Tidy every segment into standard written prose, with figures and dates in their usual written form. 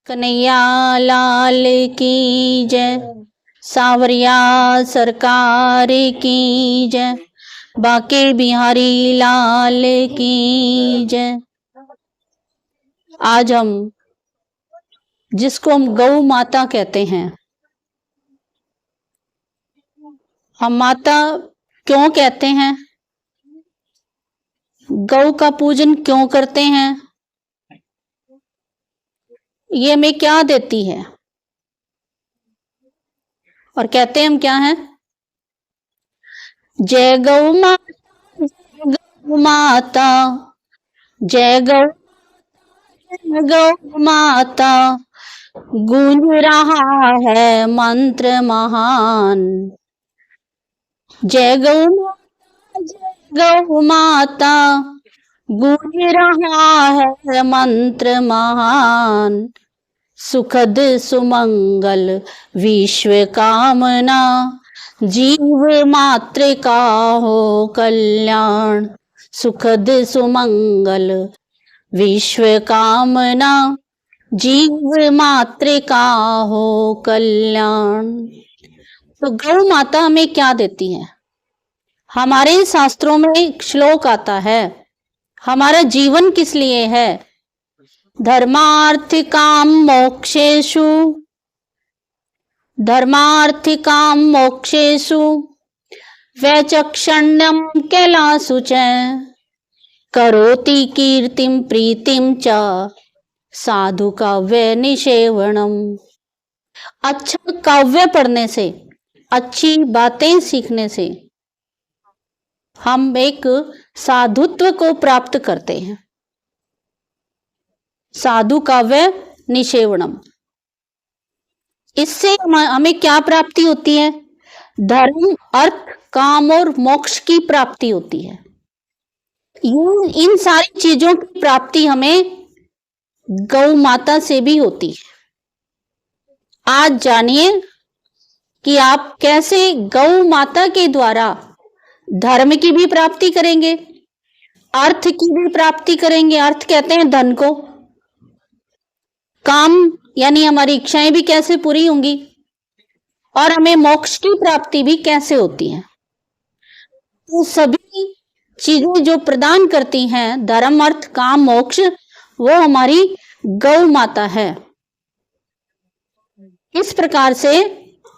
कन्हैया लाल की जय, सावरिया सरकार की जय, बाके बिहारी लाल की जय। आज हम जिसको हम गौ माता कहते हैं, हम माता क्यों कहते हैं, गौ का पूजन क्यों करते हैं, ये हमें क्या देती है और कहते हम क्या हैं। जय गौ माता, जय गौ माता, गूंज रहा है मंत्र महान। जय गौ माता, गूंज रहा है मंत्र महान। सुखद सुमंगल विश्व कामना, जीव मात्र का हो कल्याण। सुखद सुमंगल विश्व कामना, जीव मात्र का हो कल्याण। तो गौ माता हमें क्या देती है। हमारे शास्त्रों में एक श्लोक आता है, हमारा जीवन किस लिए है। धर्मार्थ काम मोक्षेषु, धर्मार्थ काम मोक्षेषु, वैचक्षण्यम कैलासु च, करोति कीर्तिम प्रीतिम च, साधु काव्य निषेवणम। अच्छा काव्य पढ़ने से, अच्छी बातें सीखने से हम एक साधुत्व को प्राप्त करते हैं। साधु काव्य निषेवणम, इससे हमें क्या प्राप्ति होती है। धर्म अर्थ काम और मोक्ष की प्राप्ति होती है। इन सारी चीजों की प्राप्ति हमें गौ माता से भी होती है। आज जानिए कि आप कैसे गौ माता के द्वारा धर्म की भी प्राप्ति करेंगे, अर्थ की भी प्राप्ति करेंगे। अर्थ कहते हैं धन को, काम यानी हमारी इच्छाएं भी कैसे पूरी होंगी, और हमें मोक्ष की प्राप्ति भी कैसे होती है। तो सभी चीजें जो प्रदान करती हैं, धर्म अर्थ काम मोक्ष, वो हमारी गौ माता है। इस प्रकार से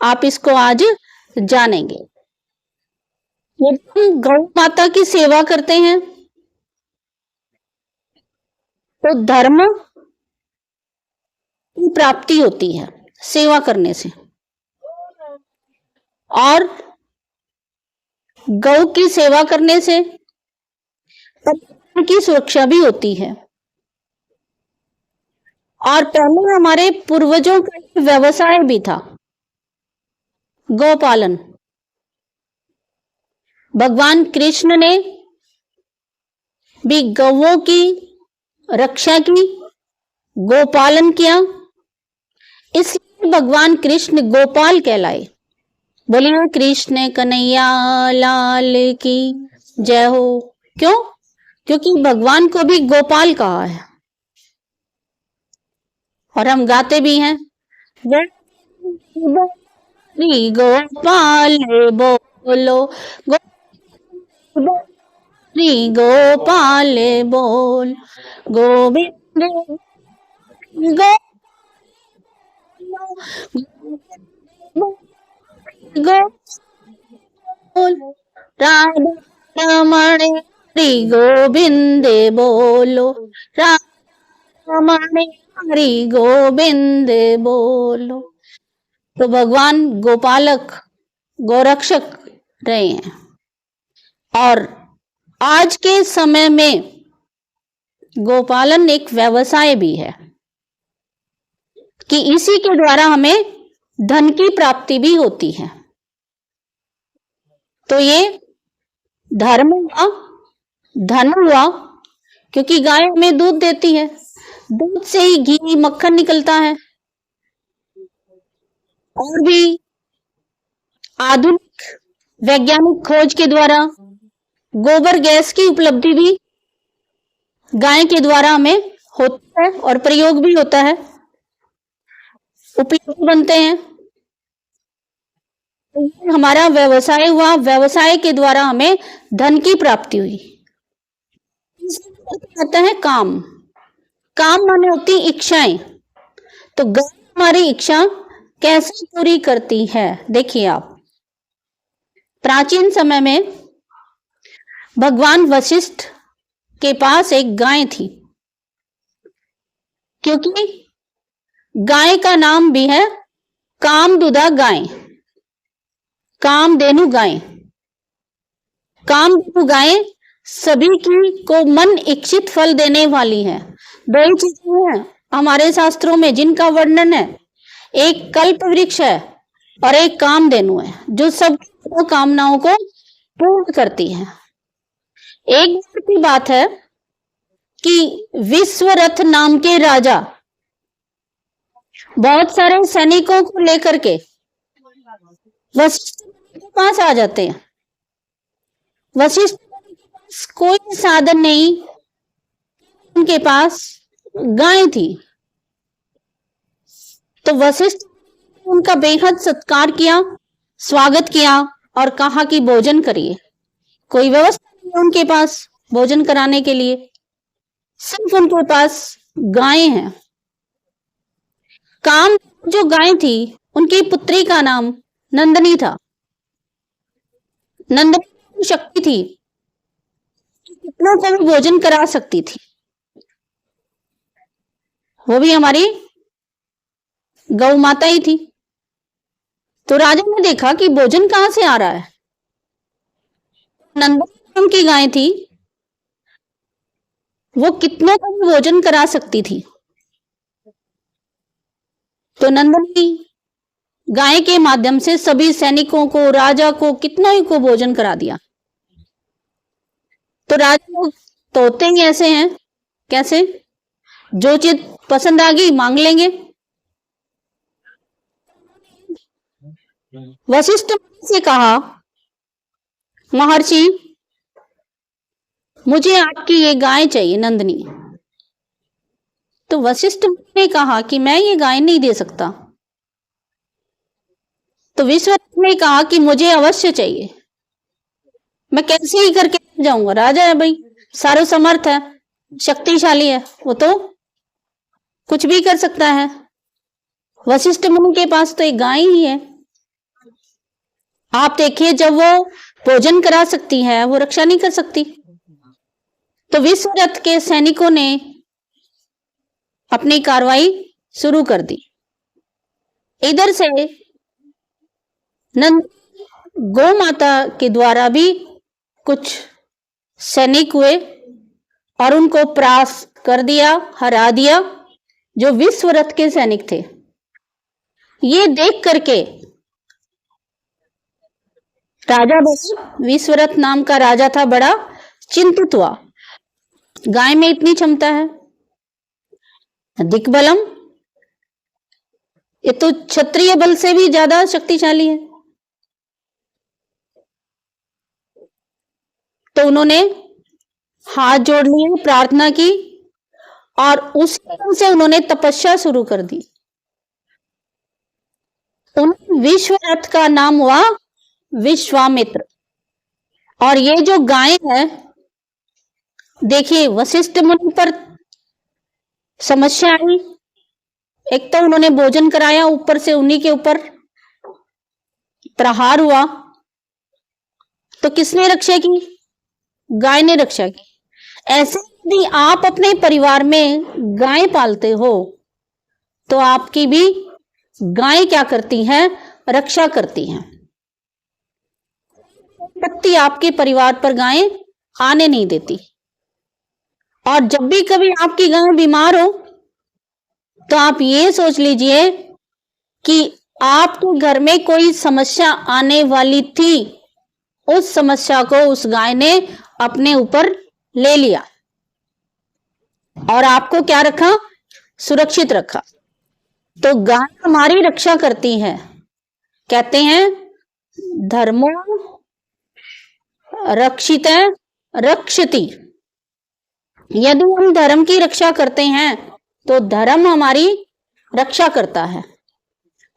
आप इसको आज जानेंगे। यदि हम गौ माता की सेवा करते हैं तो धर्म की प्राप्ति होती है सेवा करने से, और गौ की सेवा करने से पर्यावरण की सुरक्षा भी होती है। और पहले हमारे पूर्वजों का व्यवसाय भी था गोपालन। भगवान कृष्ण ने भी गौओं की रक्षा की, गोपालन किया, इसलिए भगवान कृष्ण गोपाल कहलाए। बोलिए कृष्ण कन्हैया लाल की जय हो। क्यों? क्योंकि भगवान को भी गोपाल कहा है, और हम गाते भी हैं, गोपाल बोलो श्री गोपाल बोल, गोविंद राधारमण हरि गोविंद बोलो, राधारमण हरि गोविंद बोलो। तो भगवान गोपालक गोरक्षक रहे हैं। और आज के समय में गोपालन एक व्यवसाय भी है कि इसी के द्वारा हमें धन की प्राप्ति भी होती है। तो ये धर्म हुआ, धन हुआ, क्योंकि गाय हमें दूध देती है, दूध से ही घी मक्खन निकलता है। और भी आधुनिक वैज्ञानिक खोज के द्वारा गोबर गैस की उपलब्धि भी गाय के द्वारा हमें होता है और प्रयोग भी होता है। उपयोगी बनते हैं। हमारा व्यवसाय हुआ, व्यवसाय के द्वारा हमें धन की प्राप्ति हुई। आता है काम, काम माने होती इच्छाएं। तो गाय हमारी इच्छा कैसे पूरी करती है? देखिए आप, प्राचीन समय में भगवान वशिष्ठ के पास एक गाय थी, क्योंकि गाय का नाम भी है कामदुधा गाय, कामधेनु गाय। कामधेनु गाय सभी की को मन इच्छित फल देने वाली है। दो ही चीजें हैं हमारे शास्त्रों में जिनका वर्णन है, एक कल्प वृक्ष है और एक कामधेनु है, जो सब कामनाओं को पूर्ण करती है। एक की बात है कि विश्वरथ नाम के राजा बहुत सारे सैनिकों को लेकर के वशिष्ठ के पास आ जाते हैं। वशिष्ठ के पास कोई साधन नहीं, उनके पास गाय थी। तो वशिष्ठ उनका बेहद सत्कार किया, स्वागत किया और कहा कि भोजन करिए। कोई व्यवस्था नहीं उनके पास भोजन कराने के लिए, सिर्फ उनके पास गायें हैं। काम जो गाय थी, उनकी पुत्री का नाम नंदनी था। नंदनी शक्ति थी, कितनों को भी भोजन करा सकती थी, वो भी हमारी गौ माता ही थी। तो राजा ने देखा कि भोजन कहां से आ रहा है। नंदनी की गाय थी, वो कितनों को भी भोजन करा सकती थी। तो नंदनी गाय के माध्यम से सभी सैनिकों को, राजा को, कितनों ही को भोजन करा दिया। तो राजा तो होते ही ऐसे हैं, कैसे? जो चीज पसंद आ गई मांग लेंगे। वशिष्ठ से कहा, महर्षि मुझे आपकी ये गाय चाहिए, नंदनी। तो वशिष्ठ ने कहा कि मैं ये गाय नहीं दे सकता। तो विश्वनाथ ने कहा कि मुझे अवश्य चाहिए, मैं कैसे ही करके जाऊंगा, राजा है भाई, सारो समर्थ है, शक्तिशाली है, वो तो कुछ भी कर सकता है। वशिष्ठ मुनि के पास तो एक गाय ही है। आप देखिए, जब वो भोजन करा सकती है, वो रक्षा नहीं कर सकती। तो विश्वरथ के सैनिकों ने अपनी कार्रवाई शुरू कर दी। इधर से नंद गौ माता के द्वारा भी कुछ सैनिक हुए और उनको परास्त कर दिया, हरा दिया, जो विश्वरथ के सैनिक थे। ये देख करके राजा विश्वरथ नाम का राजा था, बड़ा चिंतित हुआ। गाय में इतनी क्षमता है, अधिक बलम, ये तो क्षत्रिय बल से भी ज्यादा शक्तिशाली है। तो उन्होंने हाथ जोड़ लिए, प्रार्थना की और उस दिन से उन्होंने तपस्या शुरू कर दी। उन विश्वरथ का नाम हुआ विश्वामित्र। और ये जो गाय है, देखिए वशिष्ठ मुनि पर समस्या आई। एक तो उन्होंने भोजन कराया, ऊपर से उन्हीं के ऊपर प्रहार हुआ। तो किसने रक्षा की? गाय ने रक्षा की। ऐसे यदि आप अपने परिवार में गाय पालते हो, तो आपकी भी गाय क्या करती हैं? रक्षा करती हैं। शक्ति आपके परिवार पर गाय आने नहीं देती। और जब भी कभी आपकी गाय बीमार हो, तो आप ये सोच लीजिए कि आपके घर में कोई समस्या आने वाली थी, उस समस्या को उस गाय ने अपने ऊपर ले लिया और आपको क्या रखा? सुरक्षित रखा। तो गाय हमारी रक्षा करती है। कहते हैं धर्मो रक्षित रक्षति। यदि हम धर्म की रक्षा करते हैं तो धर्म हमारी रक्षा करता है।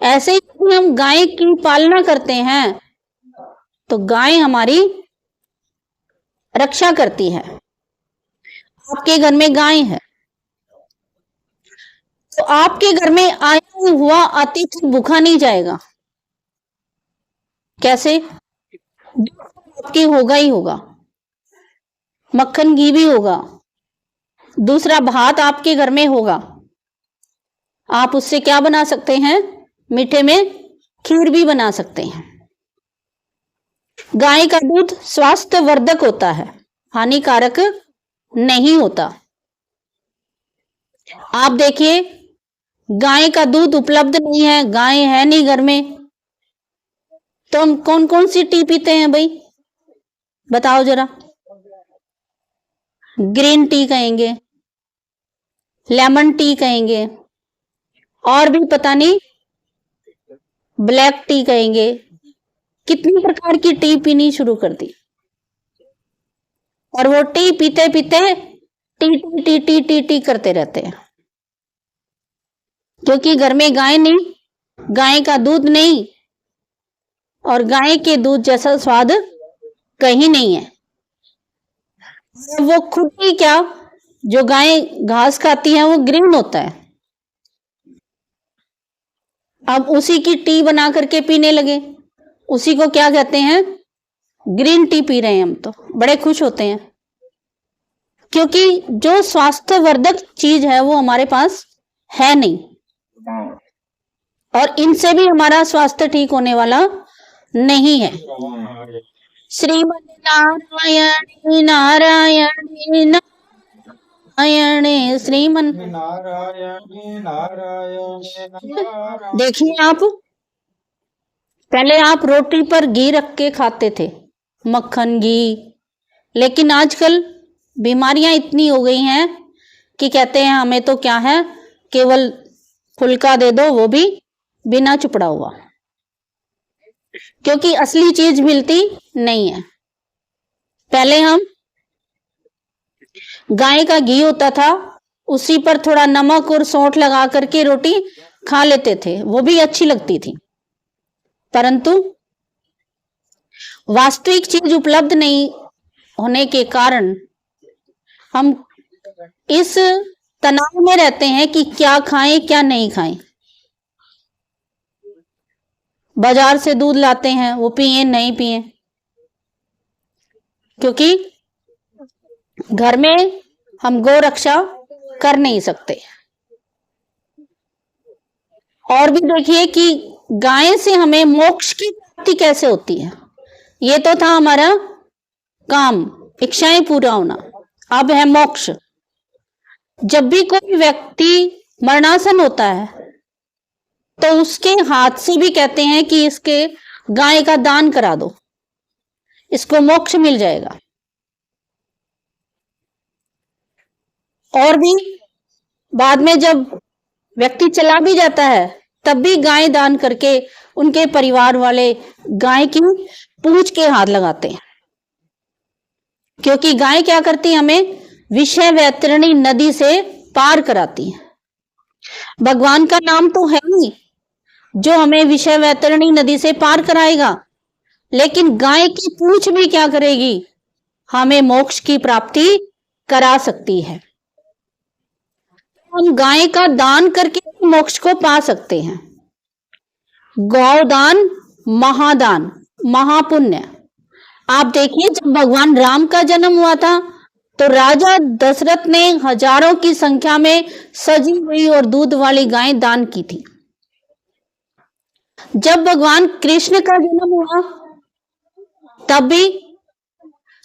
ऐसे ही यदि हम गाय की पालना करते हैं तो गाय हमारी रक्षा करती है। आपके घर में गाय है तो आपके घर में आया हुआ अतिथि भूखा नहीं जाएगा। कैसे? आपके होगा ही होगा, मक्खन घी भी होगा, दूसरा भात आपके घर में होगा। आप उससे क्या बना सकते हैं? मीठे में खीर भी बना सकते हैं। गाय का दूध स्वास्थ्य वर्धक होता है, हानिकारक नहीं होता। आप देखिए, गाय का दूध उपलब्ध नहीं है, गाय है नहीं घर में, तो हम कौन कौन सी टी पीते हैं भाई? बताओ जरा। ग्रीन टी कहेंगे, लेमन टी कहेंगे, और भी पता नहीं ब्लैक टी कहेंगे। कितनी प्रकार की टी पीनी शुरू कर दी, और वो टी पीते पीते T T T T T T करते रहते हैं, क्योंकि घर में गाय नहीं, गाय का दूध नहीं, और गाय के दूध जैसा स्वाद कहीं नहीं है। वो खुद ही क्या, जो गाय घास खाती है वो ग्रीन होता है, अब उसी की टी बना करके पीने लगे, उसी को क्या कहते हैं? ग्रीन टी पी रहे हैं हम, तो बड़े खुश होते हैं, क्योंकि जो स्वास्थ्यवर्धक चीज है वो हमारे पास है नहीं, और इनसे भी हमारा स्वास्थ्य ठीक होने वाला नहीं है। श्रीमद् नारायणी नारायणी नारायण श्रीमन। देखिए आप, पहले आप रोटी पर घी रख के खाते थे, मक्खन घी, लेकिन आजकल बीमारियां इतनी हो गई हैं कि कहते हैं हमें तो क्या है, केवल फुल्का दे दो, वो भी बिना चुपड़ा हुआ, क्योंकि असली चीज मिलती नहीं है। पहले हम गाय का घी होता था, उसी पर थोड़ा नमक और सौंठ लगा करके रोटी खा लेते थे, वो भी अच्छी लगती थी, परंतु वास्तविक चीज उपलब्ध नहीं होने के कारण हम इस तनाव में रहते हैं कि क्या खाएं क्या नहीं खाएं। बाजार से दूध लाते हैं, वो पिए नहीं पिए, क्योंकि घर में हम गौ रक्षा कर नहीं सकते। और भी देखिए कि गाय से हमें मोक्ष की प्राप्ति कैसे होती है। ये तो था हमारा काम, इच्छाएं पूरा होना, अब है मोक्ष। जब भी कोई व्यक्ति मरणासन होता है तो उसके हाथ से भी कहते हैं कि इसके गाय का दान करा दो, इसको मोक्ष मिल जाएगा। और भी बाद में जब व्यक्ति चला भी जाता है तब भी गाय दान करके उनके परिवार वाले गाय की पूंछ के हाथ लगाते हैं, क्योंकि गाय क्या करती है, हमें विषय वैतरणी नदी से पार कराती है। भगवान का नाम तो है ही जो हमें विषय वैतरणी नदी से पार कराएगा, लेकिन गाय की पूंछ भी क्या करेगी, हमें मोक्ष की प्राप्ति करा सकती है। हम गाय का दान करके मोक्ष को पा सकते हैं। गौदान महादान, महापुण्य। आप देखिए, जब भगवान राम का जन्म हुआ था तो राजा दशरथ ने हजारों की संख्या में सजी हुई और दूध वाली गाय दान की थी। जब भगवान कृष्ण का जन्म हुआ तब भी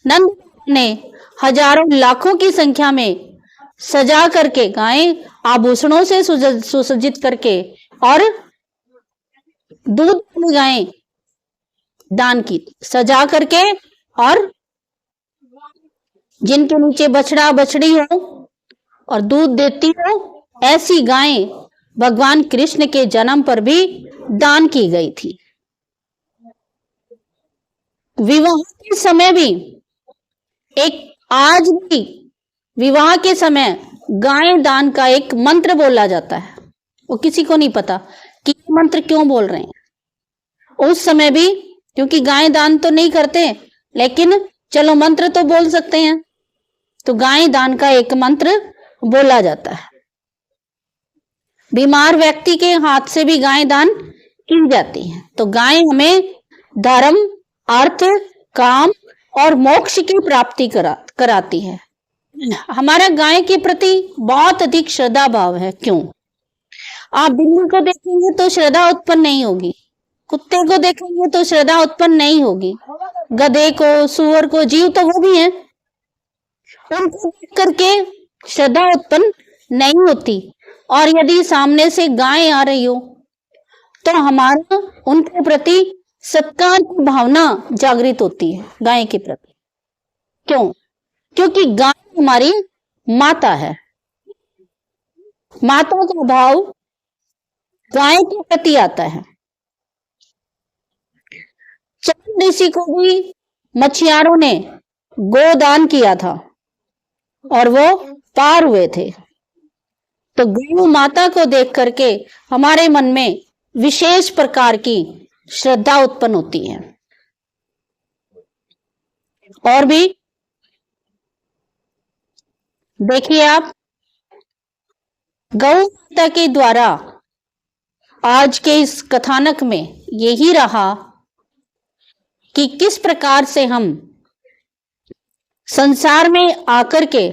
नंद ने हजारों लाखों की संख्या में सजा करके गाय आभूषणों से सुसज्जित करके और दूध वाली गाय दान की, सजा करके, और जिनके नीचे बछड़ा बछड़ी हो और दूध देती हो, ऐसी गाय भगवान कृष्ण के जन्म पर भी दान की गई थी। विवाह के समय भी आज भी विवाह के समय गाय दान का एक मंत्र बोला जाता है, वो किसी को नहीं पता कि ये मंत्र क्यों बोल रहे हैं। उस समय भी क्योंकि गाय दान तो नहीं करते, लेकिन चलो मंत्र तो बोल सकते हैं, तो गाय दान का एक मंत्र बोला जाता है। बीमार व्यक्ति के हाथ से भी गाय दान की जाती है। तो गाय हमें धर्म, अर्थ, काम और मोक्ष की प्राप्ति कराती है। हमारा गाय के प्रति बहुत अधिक श्रद्धा भाव है। क्यों? आप बिल्ली को देखेंगे तो श्रद्धा उत्पन्न नहीं होगी, कुत्ते को देखेंगे तो श्रद्धा उत्पन्न नहीं होगी, गधे को, सुअर को, जीव तो वो भी हैं, उनको देख करके श्रद्धा उत्पन्न नहीं होती। और यदि सामने से गाय आ रही हो तो हमारा उनके प्रति सत्कार की भावना जागृत होती है गाय के प्रति। क्यों? क्योंकि गाय हमारी माता है। माता का भाव गाय के प्रति आता है। चंद्र ऋषि को भी मछुआरों ने गोदान किया था और वो पार हुए थे। तो गौ माता को देख करके हमारे मन में विशेष प्रकार की श्रद्धा उत्पन्न होती है। और भी देखिए आप, गौ माता के द्वारा आज के इस कथानक में यही रहा कि किस प्रकार से हम संसार में आकर के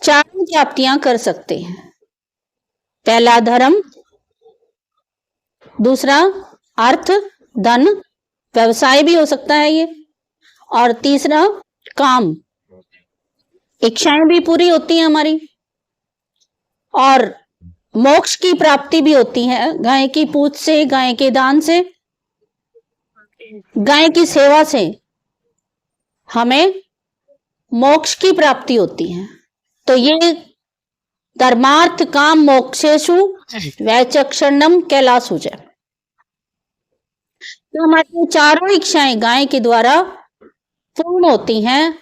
चारों प्राप्तियां कर सकते हैं। पहला धर्म, दूसरा अर्थ, धन, व्यवसाय भी हो सकता है ये, और तीसरा काम, इच्छाएं भी पूरी होती हैं हमारी, और मोक्ष की प्राप्ति भी होती है गाय की पूछ से, गाय के दान से, गाय की सेवा से हमें मोक्ष की प्राप्ति होती है। तो ये धर्मार्थ काम मोक्षेषु वैचक्षणम कैलासुच है। तो हमारी चारों इच्छाएं गाय के द्वारा पूर्ण होती हैं।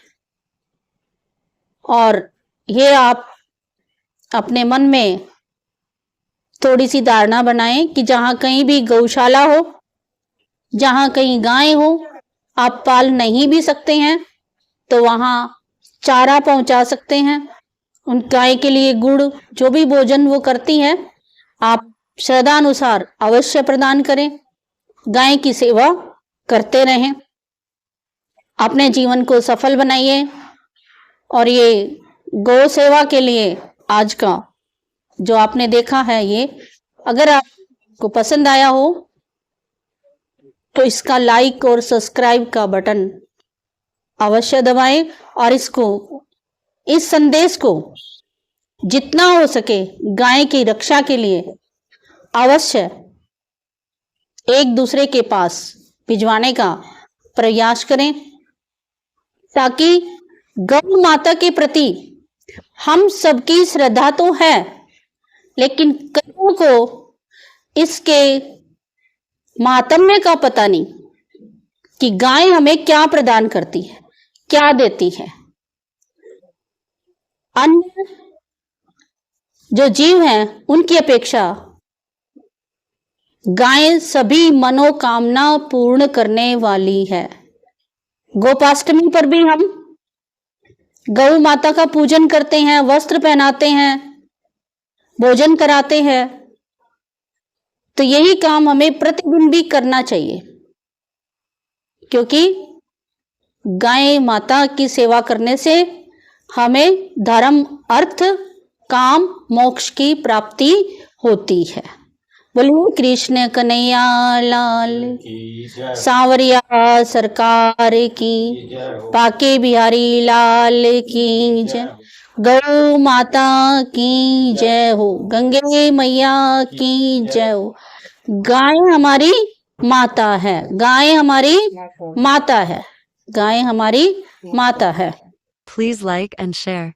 और ये आप अपने मन में थोड़ी सी धारणा बनाएं कि जहां कहीं भी गौशाला हो, जहां कहीं गाय हो, आप पाल नहीं भी सकते हैं तो वहां चारा पहुंचा सकते हैं। उन गाय के लिए गुड़, जो भी भोजन वो करती है, आप श्रद्धा अनुसार अवश्य प्रदान करें। गाय की सेवा करते रहें, अपने जीवन को सफल बनाइए। और ये गौ सेवा के लिए आज का जो आपने देखा है, ये अगर आपको पसंद आया हो तो इसका लाइक और सब्सक्राइब का बटन अवश्य दबाएं और इस संदेश को जितना हो सके गाय की रक्षा के लिए अवश्य एक दूसरे के पास भिजवाने का प्रयास करें, ताकि गौ माता के प्रति हम सबकी श्रद्धा तो है, लेकिन कईयों को इसके महात्म्य का पता नहीं कि गाय हमें क्या प्रदान करती है, क्या देती है। अन्य जो जीव हैं उनकी अपेक्षा गाय सभी मनोकामना पूर्ण करने वाली है। गोपाष्टमी पर भी हम गौ माता का पूजन करते हैं, वस्त्र पहनाते हैं, भोजन कराते हैं। तो यही काम हमें प्रतिदिन भी करना चाहिए, क्योंकि गाय माता की सेवा करने से हमें धर्म, अर्थ, काम, मोक्ष की प्राप्ति होती है। बोलिए कृष्ण कन्हैया लाल, सांवरिया सरकार की, पाके बिहारी लाल की जय, गौ माता की जय हो, गंगे मैया की जय हो। गाय हमारी माता है, गाय हमारी माता है, गाय हमारी माता है। Please like and share.